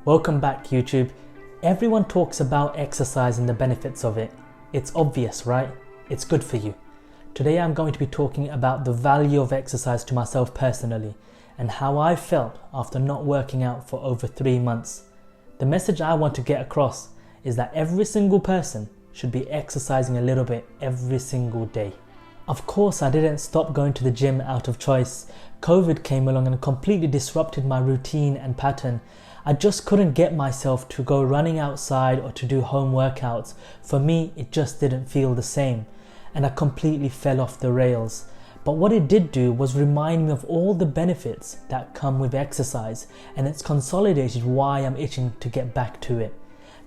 Welcome back, YouTube. Everyone talks about exercise and the benefits of it. It's obvious, right? It's good for you. Today I'm going to be talking about the value of exercise to myself personally and how I felt after not working out for over 3 months. The message I want to get across is that every single person should be exercising a little bit every single day. Of course, I didn't stop going to the gym out of choice. COVID came along and completely disrupted my routine and pattern. I just couldn't get myself to go running outside or to do home workouts. For me, it just didn't feel the same, and I completely fell off the rails. But what it did do was remind me of all the benefits that come with exercise, and it's consolidated why I'm itching to get back to it.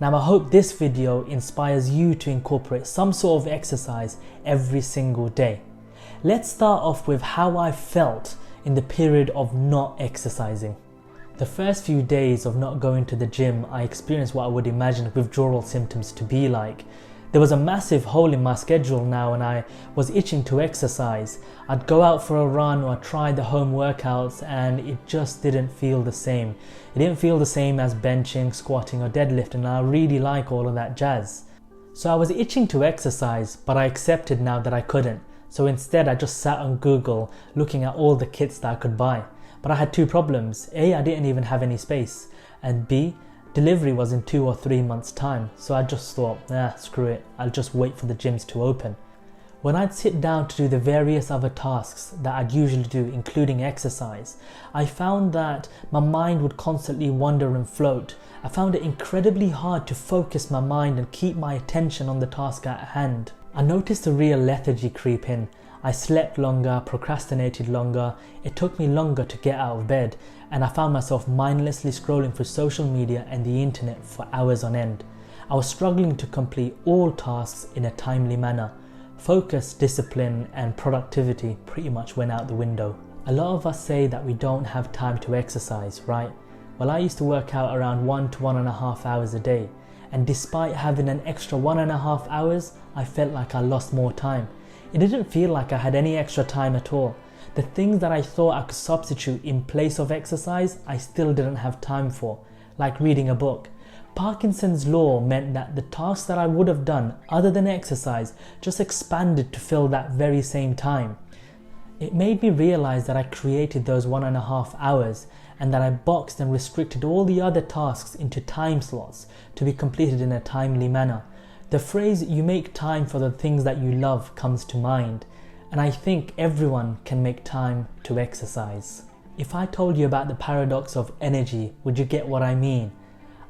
Now, I hope this video inspires you to incorporate some sort of exercise every single day. Let's start off with how I felt in the period of not exercising. The first few days of not going to the gym, I experienced what I would imagine withdrawal symptoms to be like. There was a massive hole in my schedule now and I was itching to exercise. I'd go out for a run or try the home workouts and it just didn't feel the same. It didn't feel the same as benching, squatting or deadlifting, and I really like all of that jazz. So I was itching to exercise, but I accepted now that I couldn't. So instead I just sat on Google looking at all the kits that I could buy. But I had two problems. A, I didn't even have any space, and B, delivery was in 2 or 3 months time. So I just thought, screw it, I'll just wait for the gyms to open. When I'd sit down to do the various other tasks that I'd usually do, including exercise, I found that my mind would constantly wander and float. I found it incredibly hard to focus my mind and keep my attention on the task at hand. I noticed a real lethargy creep in. I slept longer, procrastinated longer, it took me longer to get out of bed, and I found myself mindlessly scrolling through social media and the internet for hours on end. I was struggling to complete all tasks in a timely manner. Focus, discipline and productivity pretty much went out the window. A lot of us say that we don't have time to exercise, right? Well, I used to work out around 1 to 1.5 hours a day, and despite having an extra 1.5 hours, I felt like I lost more time. It didn't feel like I had any extra time at all. The things that I thought I could substitute in place of exercise, I still didn't have time for, like reading a book. Parkinson's law meant that the tasks that I would have done other than exercise just expanded to fill that very same time. It made me realize that I created those 1.5 hours and that I boxed and restricted all the other tasks into time slots to be completed in a timely manner. The phrase, "you make time for the things that you love," comes to mind, and I think everyone can make time to exercise. If I told you about the paradox of energy, would you get what I mean?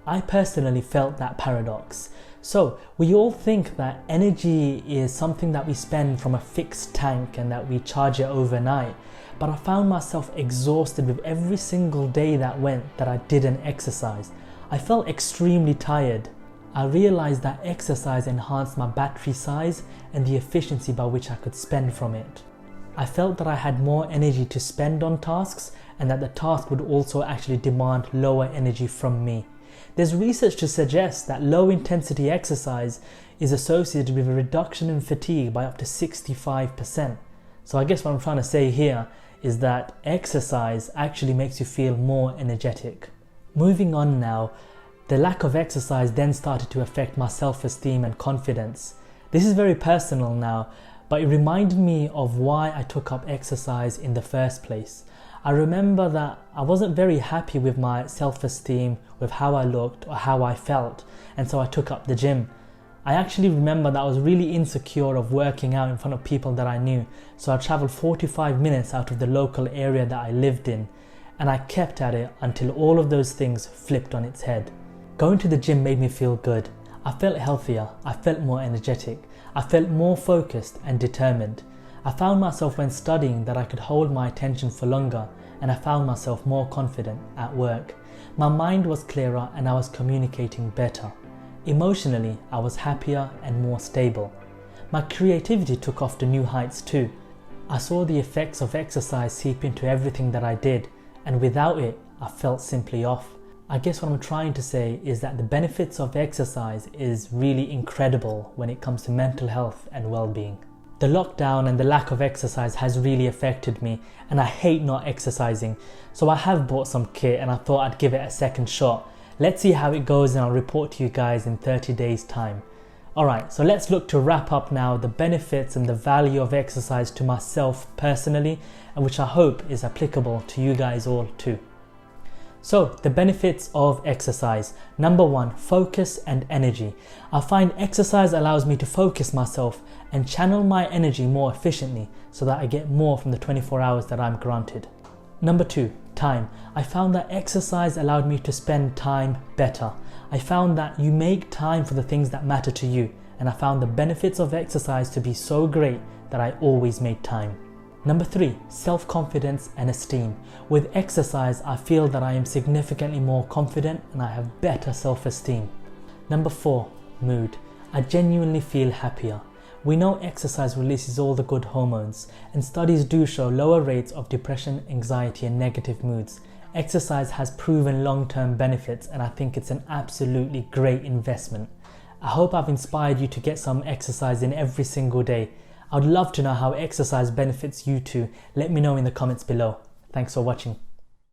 I personally felt that paradox. So, we all think that energy is something that we spend from a fixed tank and that we charge it overnight, but I found myself exhausted with every single day that went that I didn't exercise. I felt extremely tired. I realized that exercise enhanced my battery size and the efficiency by which I could spend from it. I felt that I had more energy to spend on tasks and that the task would also actually demand lower energy from me. There's research to suggest that low intensity exercise is associated with a reduction in fatigue by up to 65%. So I guess what I'm trying to say here is that exercise actually makes you feel more energetic. Moving on now, the lack of exercise then started to affect my self-esteem and confidence. This is very personal now, but it reminded me of why I took up exercise in the first place. I remember that I wasn't very happy with my self-esteem, with how I looked or how I felt, and so I took up the gym. I actually remember that I was really insecure of working out in front of people that I knew, so I traveled 45 minutes out of the local area that I lived in, and I kept at it until all of those things flipped on its head. Going to the gym made me feel good. I felt healthier, I felt more energetic, I felt more focused and determined. I found myself when studying that I could hold my attention for longer, and I found myself more confident at work. My mind was clearer and I was communicating better. Emotionally, I was happier and more stable. My creativity took off to new heights too. I saw the effects of exercise seep into everything that I did, and without it, I felt simply off. I guess what I'm trying to say is that the benefits of exercise is really incredible when it comes to mental health and well-being. The lockdown and the lack of exercise has really affected me, and I hate not exercising, so I have bought some kit and I thought I'd give it a second shot. Let's see how it goes and I'll report to you guys in 30 days time. Alright, so let's look to wrap up now the benefits and the value of exercise to myself personally, and which I hope is applicable to you guys all too. So, the benefits of exercise. Number 1, focus and energy. I find exercise allows me to focus myself and channel my energy more efficiently so that I get more from the 24 hours that I'm granted. Number 2, time. I found that exercise allowed me to spend time better. I found that you make time for the things that matter to you, and I found the benefits of exercise to be so great that I always made time. Number 3, self-confidence and esteem. With exercise, I feel that I am significantly more confident and I have better self-esteem. Number 4, mood. I genuinely feel happier. We know exercise releases all the good hormones, and studies do show lower rates of depression, anxiety and negative moods. Exercise has proven long-term benefits, and I think it's an absolutely great investment. I hope I've inspired you to get some exercise in every single day. I'd love to know how exercise benefits you too. Let me know in the comments below. Thanks for watching.